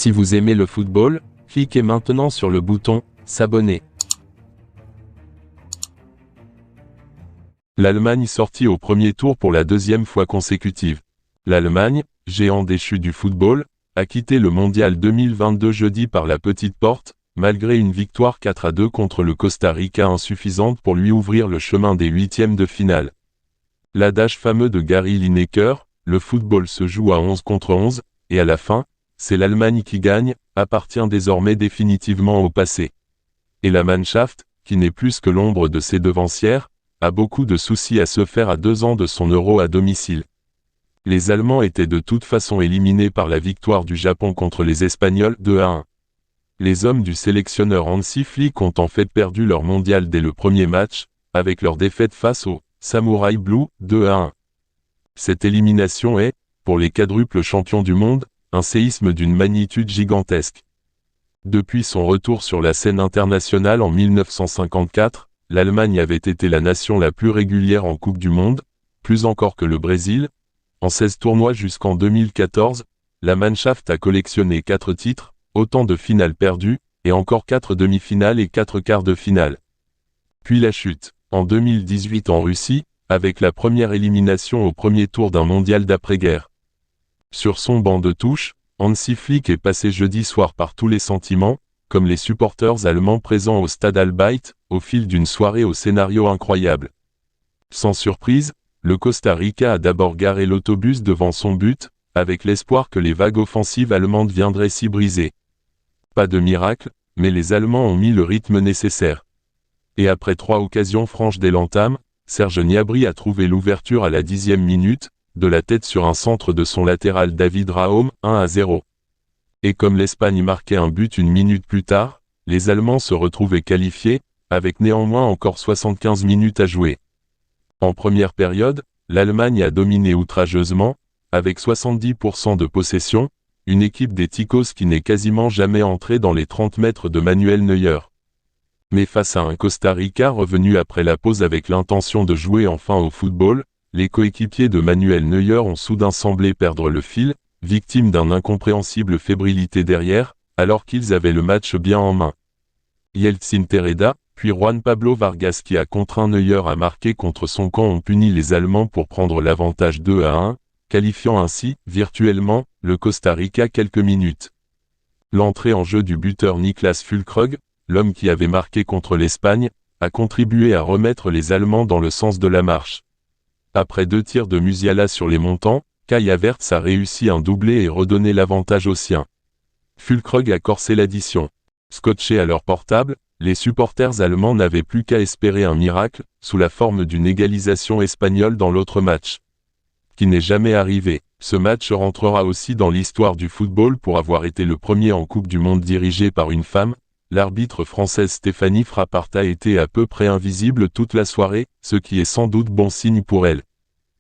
Si vous aimez le football, cliquez maintenant sur le bouton « S'abonner ». L'Allemagne sortie au premier tour pour la deuxième fois consécutive. L'Allemagne, géant déchu du football, a quitté le mondial 2022 jeudi par la petite porte, malgré une victoire 4-2 contre le Costa Rica insuffisante pour lui ouvrir le chemin des huitièmes de finale. L'adage fameux de Gary Lineker, le football se joue à 11 contre 11, et à la fin, c'est l'Allemagne qui gagne, appartient désormais définitivement au passé. Et la Mannschaft, qui n'est plus que l'ombre de ses devancières, a beaucoup de soucis à se faire à 2 ans de son Euro à domicile. Les Allemands étaient de toute façon éliminés par la victoire du Japon contre les Espagnols 2-1. Les hommes du sélectionneur Hansi Flick ont en fait perdu leur mondial dès le premier match, avec leur défaite face aux Samurai Blue 2-1. Cette élimination est, pour les quadruples champions du monde, un séisme d'une magnitude gigantesque. Depuis son retour sur la scène internationale en 1954, l'Allemagne avait été la nation la plus régulière en Coupe du Monde, plus encore que le Brésil. En 16 tournois jusqu'en 2014, la Mannschaft a collectionné 4 titres, autant de finales perdues, et encore 4 demi-finales et 4 quarts de finale. Puis la chute, en 2018 en Russie, avec la première élimination au premier tour d'un mondial d'après-guerre. Sur son banc de touche, Hansi Flick est passé jeudi soir par tous les sentiments, comme les supporters allemands présents au stade Albeit, au fil d'une soirée au scénario incroyable. Sans surprise, le Costa Rica a d'abord garé l'autobus devant son but, avec l'espoir que les vagues offensives allemandes viendraient s'y briser. Pas de miracle, mais les Allemands ont mis le rythme nécessaire. Et après 3 occasions franches dès l'entame, Serge Gnabry a trouvé l'ouverture à la 10e minute, de la tête sur un centre de son latéral David Raum, 1-0. Et comme l'Espagne marquait un but une minute plus tard, les Allemands se retrouvaient qualifiés, avec néanmoins encore 75 minutes à jouer. En première période, l'Allemagne a dominé outrageusement, avec 70% de possession, une équipe des Ticos qui n'est quasiment jamais entrée dans les 30 mètres de Manuel Neuer. Mais face à un Costa Rica revenu après la pause avec l'intention de jouer enfin au football, les coéquipiers de Manuel Neuer ont soudain semblé perdre le fil, victimes d'une incompréhensible fébrilité derrière, alors qu'ils avaient le match bien en main. Yeltsin Tereda, puis Juan Pablo Vargas qui a contraint Neuer à marquer contre son camp ont puni les Allemands pour prendre l'avantage 2-1, qualifiant ainsi, virtuellement, le Costa Rica quelques minutes. L'entrée en jeu du buteur Niklas Füllkrug, l'homme qui avait marqué contre l'Espagne, a contribué à remettre les Allemands dans le sens de la marche. Après 2 tirs de Musiala sur les montants, Kai Havertz a réussi un doublé et redonné l'avantage aux siens. Füllkrug a corsé l'addition. Scotchés à leur portable, les supporters allemands n'avaient plus qu'à espérer un miracle, sous la forme d'une égalisation espagnole dans l'autre match. Qui n'est jamais arrivé. Ce match rentrera aussi dans l'histoire du football pour avoir été le premier en Coupe du Monde dirigé par une femme. L'arbitre française Stéphanie Frappart a été à peu près invisible toute la soirée, ce qui est sans doute bon signe pour elle.